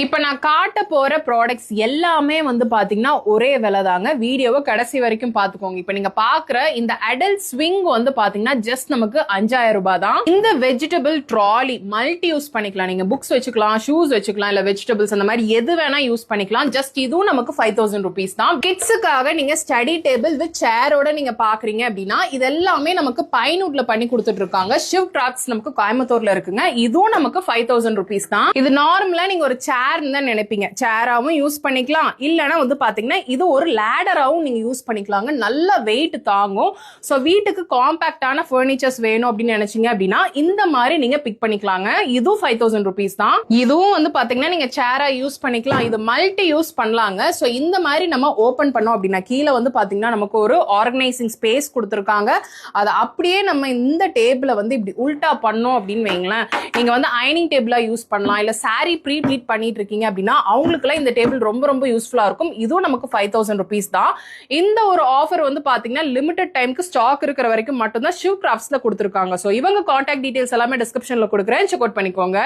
இப்ப நான் காட்ட போற ப்ராடக்ட்ஸ் எல்லாமே வந்து பாத்தீங்கன்னா ஒரே விலை தாங்க. வீடியோவை கடைசி வரைக்கும் பாத்துக்கோங்க. இப்ப நீங்க பாக்குற இந்த அடல்ட் ஸ்விங் வந்து பாத்தீங்கன்னா ஜஸ்ட் நமக்கு 5000 ரூபாய் தான். இந்த வெஜிடபிள் ட்ராலி மல்டி யூஸ் பண்ணிக்கலாம். நீங்க புக்ஸ் வச்சுக்கலாம், ஷூஸ் வச்சுக்கலாம், இல்ல வெஜிடபிள்ஸ் அந்த மாதிரி எது வேணா யூஸ் பண்ணிக்கலாம். ஜஸ்ட் இதுவும் நமக்கு 5000 rupees தான். கிட்ஸுக்காக நீங்க ஸ்டடி டேபிள் வித் சேரோட நீங்க பாக்குறீங்க அப்படின்னா இது எல்லாமே நமக்கு பைனூட்ல பண்ணி கொடுத்துட்டு இருக்காங்க. ஷிவ் கிராஃப்ட்ஸ் நமக்கு கோயம்புத்தூர்ல இருக்குங்க. இதுவும் நமக்கு 5000 rupees தான். இது நார்மலா நீங்க ஒரு சேர் நினைப்பீங்க, சேராவும் யூஸ் பண்ணிக்கலாம், இல்லனா வந்து பாத்தீங்கன்னா இது ஒரு லேடராவும் நீங்க யூஸ் பண்ணிக்கலாங்க. நல்ல வெயிட் தாங்கும். சோ வீட்டுக்கு காம்பாக்டான ஃபர்னிச்சர்ஸ் வேணும் அப்படின்னு நினைச்சீங்க அப்படின்னா இந்த மாதிரி நீங்க பிக் பண்ணிக்கலாங்க. இதுவும் 5000 rupees தான். இதுவும் வந்து பாத்தீங்கன்னா நீங்க சேரா யூஸ் பண்ணிக்கலாம். இது மல்டி யூஸ் பண்ணலாங்க. சோ இந்த மாதிரி நம்ம ஓபன் பண்ணோம் அப்படின்னா கீழே வந்து பாத்தீங்கன்னா நமக்கு ஒரு ஆர்கனைசிங் ஸ்பேஸ் கொடுத்துருக்காங்க. அதை அப்படியே நம்ம இந்த டேபிள வந்து இப்படி உல்டா பண்ணோம் அப்படின்னு வைங்களேன், நீங்க வந்து அயனிங் டேபிளா யூஸ் பண்ணலாம், இல்ல சாரி ப்ரீ ப்ளீட் பண்ணிட்டு இருக்கீங்க அப்படின்னா அவங்களுக்குலாம் இந்த டேபிள் ரொம்ப யூஸ்ஃபுல்லா இருக்கும். இதுவும் நமக்கு 5000 rupees தான். இந்த ஒரு ஆஃபர் வந்து பாத்தீங்கன்னா லிமிடெட் டைம்க்கு ஸ்டாக் இருக்கிற வரைக்கும் மட்டும் தான் ஷிவ் கிராஃப்ட்ஸ்ல கொடுத்திருக்காங்க. சோ இவங்க கான்டாக்ட் டீடைல்ஸ் எல்லாமே டிஸ்கிரிப்ஷன்ல கொடுக்குறேன், செக் அவுட் பண்ணிக்கோங்க.